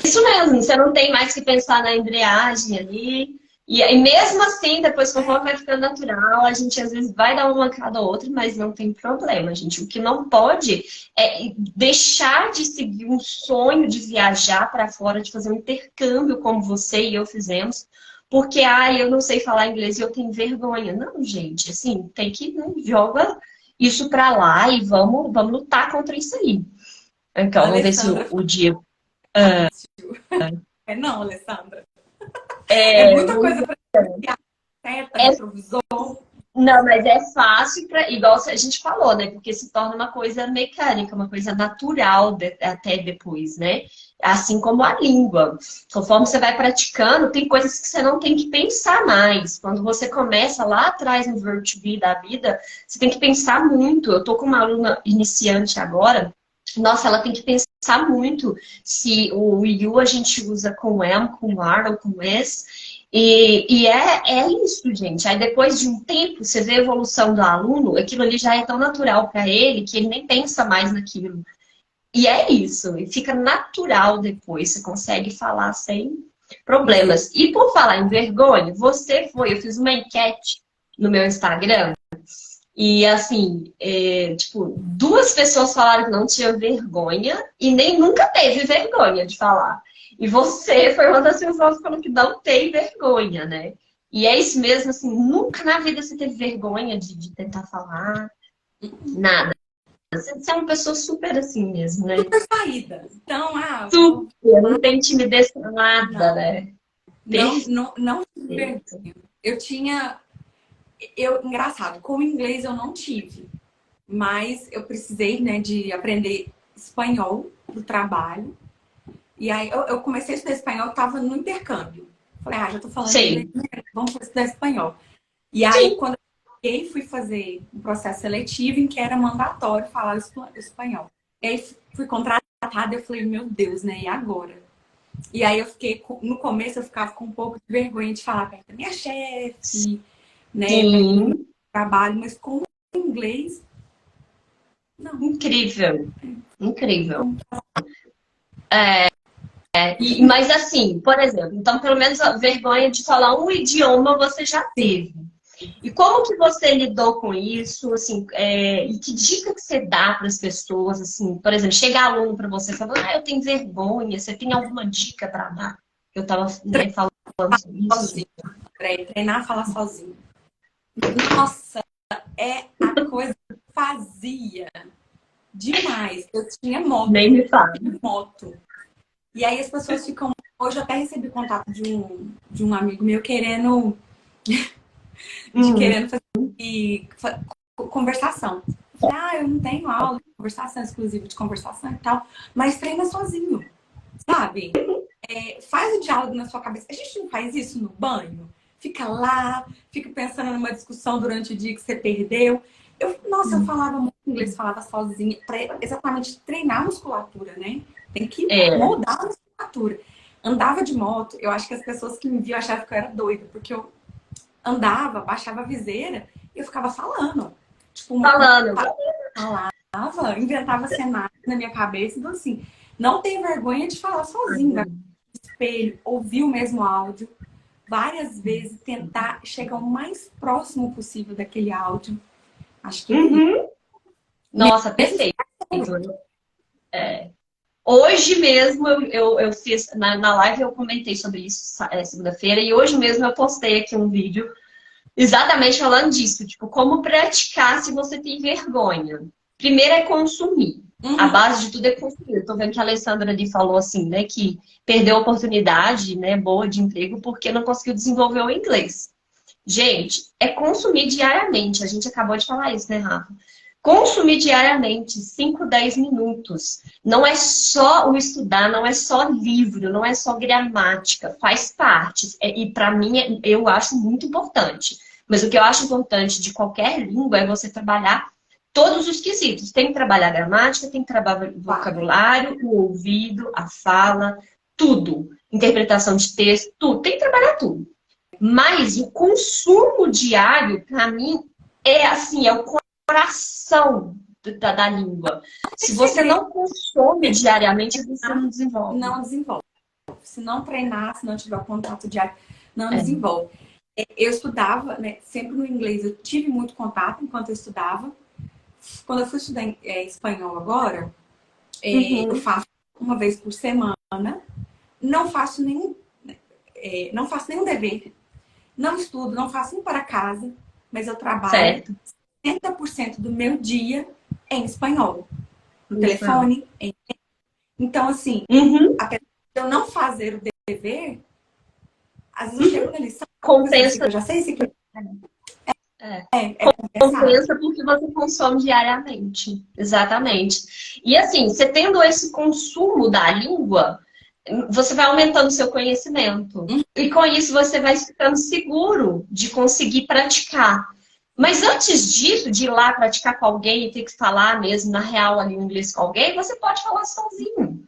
Isso mesmo, você não tem mais que pensar na embreagem ali. E mesmo assim, depois conforme vai ficando natural, a gente às vezes vai dar uma mancada ou outra, mas não tem problema, gente. O que não pode é deixar de seguir um sonho de viajar para fora, de fazer um intercâmbio como você e eu fizemos, porque, eu não sei falar inglês e eu tenho vergonha. Não, gente, assim, tem que joga isso para lá e vamos lutar contra isso aí. Então, A vamos ver se Alessandra o dia. fácil. É não, Alessandra. É É, muita coisa para seta, é retrovisor. Não, mas é fácil para, igual a gente falou, né? Porque se torna uma coisa mecânica, uma coisa natural até depois, né? Assim como a língua. Conforme você vai praticando, tem coisas que você não tem que pensar mais. Quando você começa lá atrás no verbo to be da vida, você tem que pensar muito. Eu tô com uma aluna iniciante agora. Nossa, ela tem que pensar muito se o you a gente usa com am, com are ou com is. E é isso, gente. Aí depois de um tempo, você vê a evolução do aluno, aquilo ali já é tão natural para ele que ele nem pensa mais naquilo. E é isso, e fica natural depois, você consegue falar sem problemas. E por falar em vergonha, eu fiz uma enquete no meu Instagram, e assim, tipo, 2 pessoas falaram que não tinha vergonha e nem nunca teve vergonha de falar. E você foi uma das pessoas que falou que não tem vergonha, né? E é isso mesmo, assim, nunca na vida você teve vergonha de tentar falar, nada. Você é uma pessoa super assim mesmo, né? Super saída. Então, Super, não tem timidez pra nada, não, né? não tive vergonha. Eu tinha. Engraçado, com o inglês eu não tive, mas eu precisei, né, de aprender espanhol pro trabalho. E aí eu comecei a estudar espanhol, tava no intercâmbio. Falei, já tô falando inglês, Sim, vamos estudar espanhol. E aí, sim. quando eu cheguei, fui fazer um processo seletivo em que era mandatório falar espanhol. E aí fui contratada, eu falei, meu Deus, né? E agora? E aí eu fiquei, no começo eu ficava com um pouco de vergonha de falar perto da minha chefe, né? Perto do meu Sim, trabalho, mas com o inglês, não. incrível, incrível. Mas assim, por exemplo, então pelo menos a vergonha de falar um idioma você já Sim. teve. E como que você lidou com isso, assim, e que dica que você dá para as pessoas, assim, por exemplo, chega aluno para você falando, eu tenho vergonha, você tem alguma dica para dar? Eu estava, né, falando sobre isso. Sozinho. Treinar a falar sozinho. Nossa, é a coisa que eu fazia demais. Eu tinha Nem me fala. moto. E aí as pessoas ficam. Hoje eu até recebi contato de um amigo meu querendo fazer conversação. Eu falei, eu não tenho aula de conversação exclusiva de conversação e tal, mas treina sozinho, sabe? Faz o diálogo na sua cabeça. A gente não faz isso no banho? Fica lá, fica pensando numa discussão durante o dia que você perdeu. Eu falava muito inglês, falava sozinha, para exatamente treinar a musculatura, né? Tem que moldar a musculatura. Andava de moto, eu acho que as pessoas que me viam achavam que eu era doida, porque eu andava, baixava a viseira e eu ficava falando. Tipo, falava, inventava cenários na minha cabeça. Então, assim, não tem vergonha de falar sozinho, vai no espelho, ouvir o mesmo áudio várias vezes, tentar chegar o mais próximo possível daquele áudio. Acho que Nossa, perfeito. Hoje mesmo eu fiz, na live eu comentei sobre isso segunda-feira, e hoje mesmo eu postei aqui um vídeo exatamente falando disso, tipo, como praticar se você tem vergonha. Primeiro é consumir. A base de tudo é construir. Eu tô vendo que a Alessandra ali falou assim, né, que perdeu a oportunidade, né, boa de emprego porque não conseguiu desenvolver o inglês. Gente, é consumir diariamente. A gente acabou de falar isso, né, Rafa? Consumir diariamente 5, 10 minutos. Não é só o estudar, não é só livro, não é só gramática. Faz parte. E para mim, eu acho muito importante. Mas o que eu acho importante de qualquer língua é você trabalhar todos os quesitos. Tem que trabalhar a gramática, tem que trabalhar o vocabulário, o ouvido, a fala, tudo. Interpretação de texto, tudo. Tem que trabalhar tudo. Mas o consumo diário, para mim, é assim, é o coração da língua. Se você não consome diariamente, você não desenvolve. Não desenvolve. Se não treinar, se não tiver contato diário, não desenvolve. Eu estudava, né, sempre no inglês, eu tive muito contato enquanto eu estudava. Quando eu fui estudar espanhol agora, eu faço uma vez por semana. Não faço nenhum dever. Não estudo, não faço nem para casa, mas eu trabalho 70% do meu dia em espanhol. No telefone. Então, assim, apesar de eu não fazer o dever, às vezes eu chego na lição, compensa. Eu já sei isso aqui. Compensa porque você consome diariamente. Exatamente. E assim, você tendo esse consumo da língua, você vai aumentando o seu conhecimento. E com isso você vai ficando seguro de conseguir praticar. Mas antes disso, de ir lá praticar com alguém e ter que falar mesmo, na real, ali, inglês com alguém, você pode falar sozinho.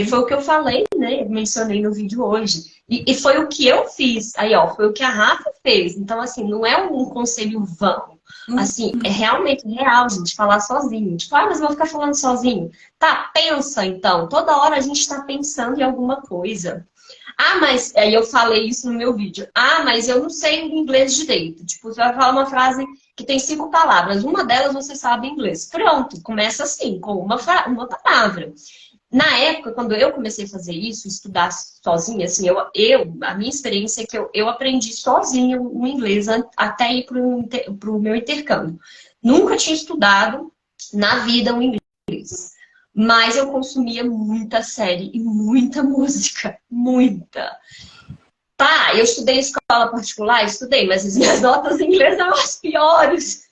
Foi o que eu falei, né? Mencionei no vídeo hoje. E foi o que eu fiz. Aí, ó, foi o que a Rafa fez. Então, assim, não é um conselho vão. Assim, é realmente real, gente, falar sozinho. Tipo, mas eu vou ficar falando sozinho. Tá, pensa, então. Toda hora a gente tá pensando em alguma coisa. Mas... Aí eu falei isso no meu vídeo. mas eu não sei inglês direito. Tipo, você vai falar uma frase que tem 5 palavras. Uma delas você sabe inglês. Pronto, começa assim, com uma palavra. Na época, quando eu comecei a fazer isso, estudar sozinha, assim, a minha experiência é que eu aprendi sozinha o inglês até ir para o meu intercâmbio. Nunca tinha estudado na vida o inglês. Mas eu consumia muita série e muita música. Muita. Tá, eu estudei em escola particular? Estudei, mas as minhas notas em inglês eram as piores.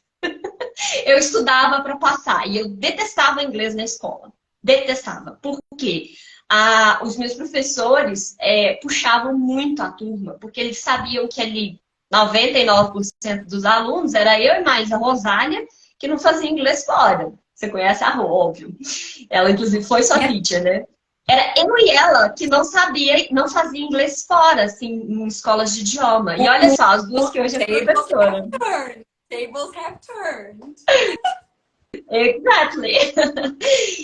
Eu estudava para passar e eu detestava inglês na escola. Detestava. Por quê? Os meus professores puxavam muito a turma, porque eles sabiam que ali 99% dos alunos era eu e mais a Rosália, que não fazia inglês fora. Você conhece a Rô, óbvio. Ela, inclusive, foi sua teacher, né? Era eu e ela que não fazia inglês fora, assim, em escolas de idioma. E olha só, as duas que hoje é professora. Tables have turned. Exactly.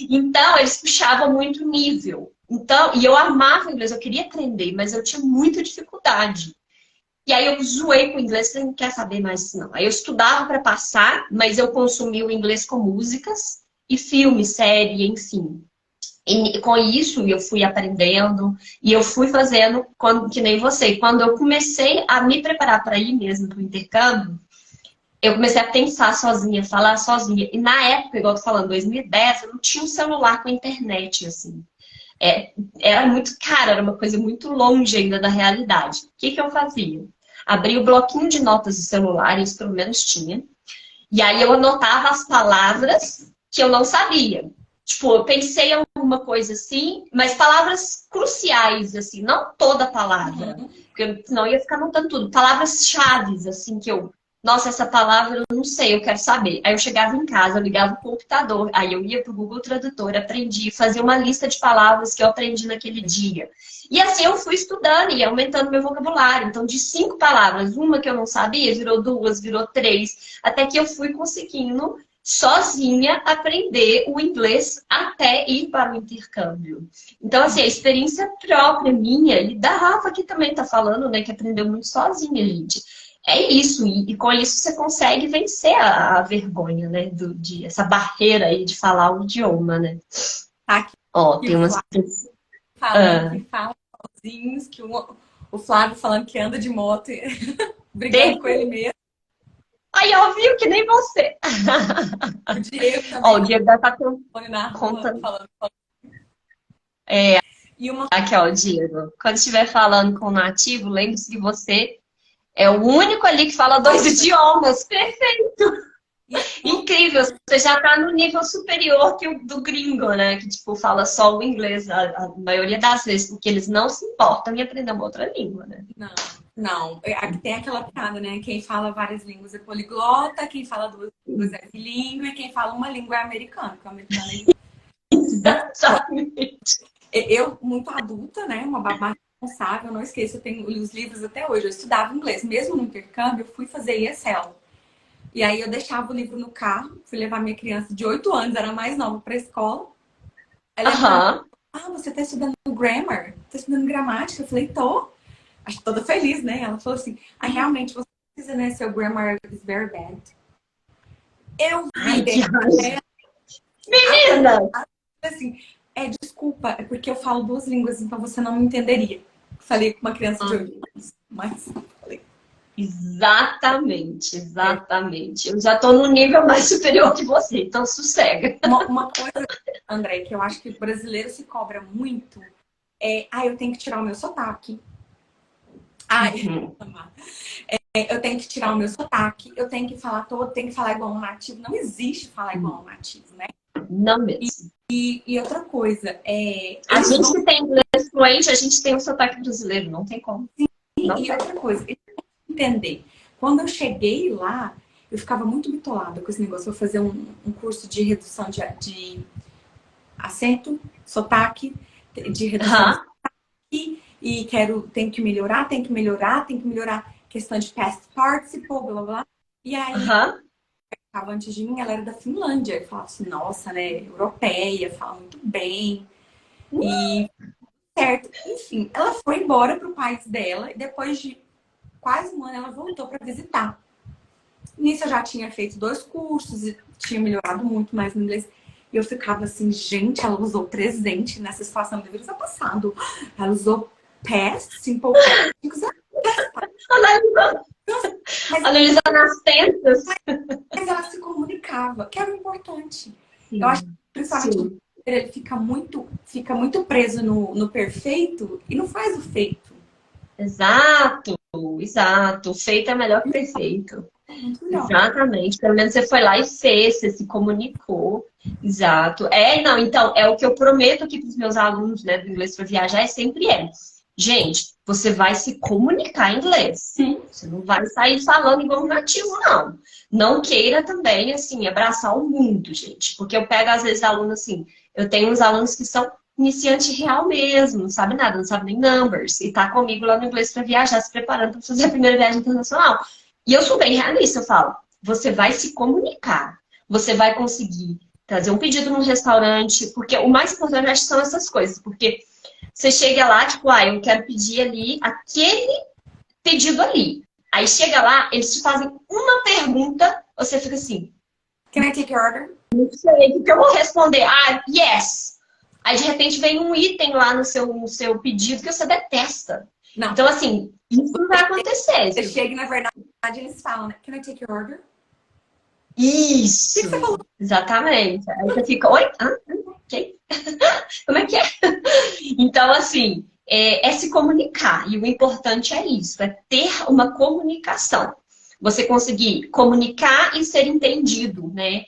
Então, eles puxavam muito o nível. Então, e eu amava inglês, eu queria aprender, mas eu tinha muita dificuldade. E aí eu zoei com o inglês, você não quer saber mais disso, não. Aí eu estudava para passar, mas eu consumia o inglês com músicas e filme, série, enfim. E com isso eu fui aprendendo e eu fui fazendo que nem você. Quando eu comecei a me preparar para ir mesmo para o intercâmbio, eu comecei a pensar sozinha, falar sozinha. E na época, igual eu tô falando, 2010, eu não tinha um celular com internet, assim. Era muito caro, era uma coisa muito longe ainda da realidade. O que eu fazia? Abria o bloquinho de notas do celular, isso pelo menos tinha. E aí eu anotava as palavras que eu não sabia. Tipo, eu pensei em alguma coisa assim, mas palavras cruciais, assim, não toda palavra. Porque senão eu ia ficar anotando tudo. Palavras-chave, assim, que eu... Nossa, essa palavra eu não sei, eu quero saber. Aí eu chegava em casa, eu ligava o computador, aí eu ia pro Google Tradutor, aprendi, fazia uma lista de palavras que eu aprendi naquele dia. E assim eu fui estudando e aumentando meu vocabulário. Então, de 5 palavras, uma que eu não sabia, virou 2, virou 3, até que eu fui conseguindo, sozinha, aprender o inglês até ir para o intercâmbio. Então, assim, a experiência própria minha, e da Rafa que também tá falando, né, que aprendeu muito sozinha, gente. É isso, e com isso você consegue vencer a vergonha, né? Essa barreira aí de falar o idioma, né? Aqui, Tem umas falando que falam sozinhos, que o Flávio falando que anda de moto, brigando com ele mesmo. Aí eu vi que nem você. O Diego Ó, o também Diego deve estar na rua contando. falando. E uma Aqui, ó, o Diego. Quando estiver falando com o nativo, lembre-se que você é o único ali que fala dois idiomas. Perfeito! Incrível! Você já está no nível superior que o do gringo, né? Que, tipo, fala só o inglês a maioria das vezes, porque eles não se importam em aprender uma outra língua, né? Não, não. Aqui tem aquela piada, né? Quem fala várias línguas é poliglota, quem fala duas línguas é bilíngue, e quem fala uma língua é americano, porque o americano Exatamente. eu, muito adulta, né? Uma babá responsável, não esqueço, eu tenho os livros até hoje. Eu estudava inglês, mesmo no intercâmbio, eu fui fazer ESL. E aí eu deixava o livro no carro, fui levar minha criança de 8 anos, era mais nova, para a escola. Ela entrou, Aham. você tá estudando grammar? Tá estudando gramática? Eu falei, tô. Acho toda feliz, né? Ela falou assim, realmente, você precisa, né? Seu grammar is very bad. Eu Ai, que virei raiva. Menina! assim, desculpa, é porque eu falo duas línguas, então você não me entenderia. Falei com uma criança de 8 anos, mas falei. Exatamente, exatamente. Eu já tô no nível mais superior que você, então sossega. Uma coisa, André, que eu acho que o brasileiro se cobra muito eu tenho que tirar o meu sotaque. Uhum. Eu tenho que tirar o meu sotaque, eu tenho que falar tenho que falar igual um nativo. Não existe falar igual um nativo, né? Não mesmo. E outra coisa, A gente que tem inglês fluente, a gente tem um sotaque brasileiro, não tem como. Não e tem. outra coisa, entender. Quando eu cheguei lá, eu ficava muito bitolada com esse negócio. Eu vou fazer um curso de redução de acento, sotaque, de redução de Aham. sotaque, e tenho que melhorar, questão de past participle, blá blá blá. E aí, Aham. estava antes de mim, ela era da Finlândia. Eu falava assim, nossa, né, europeia, fala muito bem. E certo, enfim, ela foi embora pro país dela e depois de quase um ano ela voltou para visitar. Nisso eu já tinha feito 2 cursos e tinha melhorado muito mais no inglês. E eu ficava assim, gente, ela usou presente nessa situação, deveria ser passado. Ela usou past, simple past. Analisando, Mas, analisando as tentas. mas ela se comunicava, que era o importante. Eu acho que, Sim, principalmente, o sim. brasileiro, ele fica muito preso no perfeito e não faz o feito. Exato, exato. Feito é melhor que perfeito. Muito melhor. Exatamente. Pelo menos você foi lá e fez, você se comunicou. Exato. Não, então, é o que eu prometo aqui para os meus alunos, né, do inglês para viajar, sempre gente, você vai se comunicar em inglês. Sim. Você não vai sair falando igual um nativo, não. Não queira também, assim, abraçar o mundo, gente. Porque eu pego, às vezes, alunos assim, eu tenho uns alunos que são iniciante real mesmo, não sabe nada, não sabe nem numbers, e tá comigo lá no inglês para viajar, se preparando para fazer a primeira viagem internacional. E eu sou bem realista, eu falo, você vai se comunicar, você vai conseguir trazer um pedido num restaurante, porque o mais importante acho que são essas coisas, porque você chega lá, tipo, eu quero pedir ali aquele pedido ali. Aí chega lá, eles te fazem uma pergunta, você fica assim, Can I take your order? não sei, o que eu vou responder? Yes! Aí de repente vem um item lá no seu pedido que você detesta. Não. Então, assim, isso não vai acontecer. Você chega e, na verdade, eles falam, né? Can I take your order? Isso! O que você falou? Exatamente. Aí você fica, oi? Ok? Como é que é? Então, assim, é se comunicar. E o importante é isso, é ter uma comunicação. Você conseguir comunicar e ser entendido, né?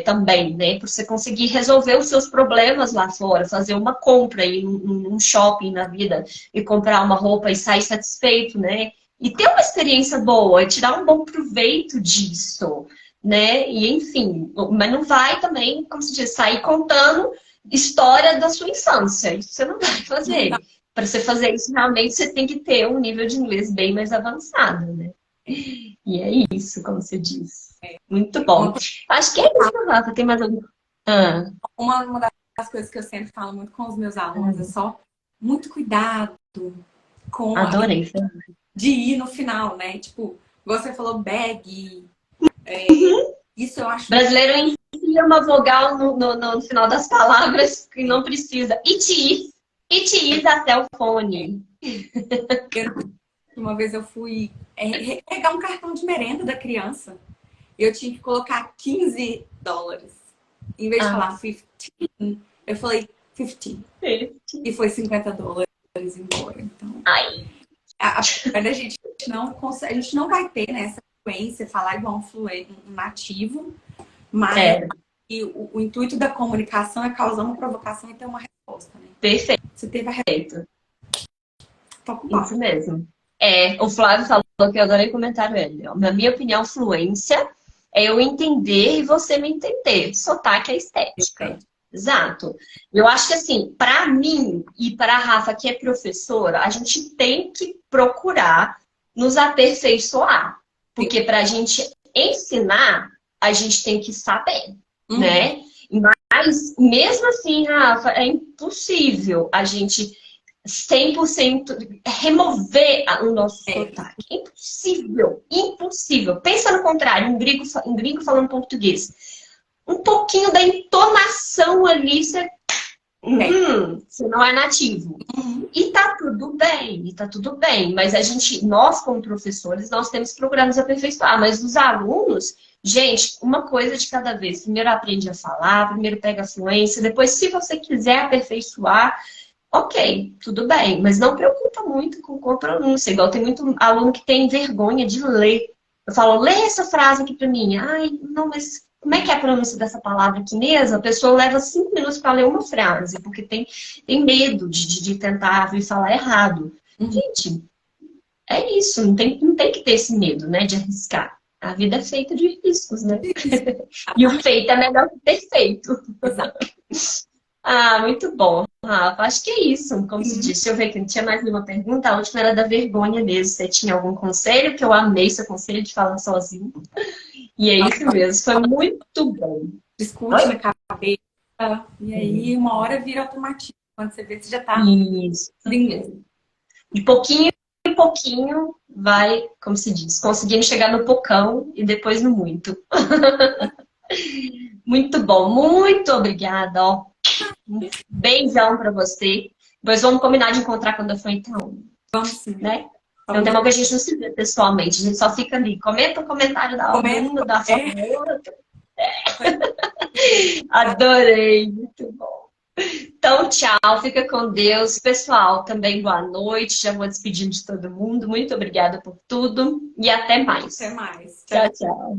Também, né? Para você conseguir resolver os seus problemas lá fora, fazer uma compra, ir num shopping na vida e comprar uma roupa e sair satisfeito, né? E ter uma experiência boa, e tirar um bom proveito disso, né? E enfim, mas não vai também, como se diz, sair contando história da sua infância. Isso você não vai fazer. Para você fazer isso, realmente, você tem que ter um nível de inglês bem mais avançado, né? E é isso, como você disse. Muito bom. Acho que é isso, Rafa. Tem mais algum? Uma das coisas que eu sempre falo muito com os meus alunos é só muito cuidado com Adorei. de ir no final, né? Tipo, você falou bag. Isso eu acho. Brasileiro enfia uma vogal no final das palavras que não precisa. It is até o fone. Uma vez eu fui pegar um cartão de merenda da criança. eu tinha que colocar $15. Em vez de falar 15, eu falei 15. E foi $50 embora. Então, Ai. a gente não consegue, a gente não vai ter, né, essa fluência, falar igual um nativo, mas o intuito da comunicação é causar uma provocação e ter uma resposta, né? Perfeito. Você teve a Perfeito. resposta. Isso mesmo. O Flávio falou que eu adorei o comentário dele. Ó. Na minha opinião, fluência é eu entender e você me entender. Sotaque é estética. Exato. Eu acho que assim, para mim e para a Rafa, que é professora, a gente tem que procurar nos aperfeiçoar. Porque para a gente ensinar, a gente tem que saber, né? Mas, mesmo assim, Rafa, é impossível a gente 100% remover o nosso sotaque. Impossível, impossível. Pensa no contrário, um gringo falando português. Um pouquinho da entonação ali, você não é nativo. E tá tudo bem, Mas nós como professores, nós temos que procurar nos aperfeiçoar. Mas os alunos, gente, uma coisa de cada vez. Primeiro aprende a falar, primeiro pega a fluência, depois, se você quiser aperfeiçoar, ok, tudo bem, mas não preocupa muito com a pronúncia. Igual tem muito aluno que tem vergonha de ler. Eu falo, lê essa frase aqui pra mim. Ai, não, mas como é que é a pronúncia dessa palavra aqui mesmo? A pessoa leva 5 minutos para ler uma frase, porque tem medo de tentar vir falar errado. Gente, é isso, não tem que ter esse medo, né, de arriscar. A vida é feita de riscos, né? E o feito é melhor que o perfeito. Exato. Muito bom, Rafa. Acho que é isso, como se diz. Deixa eu ver aqui, não tinha mais nenhuma pergunta. A última era da vergonha mesmo. Você tinha algum conselho? Que eu amei seu conselho de falar sozinho. E é isso mesmo, foi muito bom. Discute na cabeça, e aí uma hora vira automatismo. Quando você vê, você já tá... Isso. De pouquinho em pouquinho vai, como se diz, conseguindo chegar no pocão e depois no muito. Muito bom, muito obrigada. Ó. Um beijão pra você. Depois vamos combinar de encontrar quando eu for, então. Vamos sim. Né? Então tem uma que a gente não se vê pessoalmente, a gente só fica ali. Comenta o comentário da aluna, da sua outra. Adorei, muito bom. Então, tchau, fica com Deus. Pessoal, também boa noite. Já vou despedindo de todo mundo. Muito obrigada por tudo e até mais. Até mais. Tchau, tchau.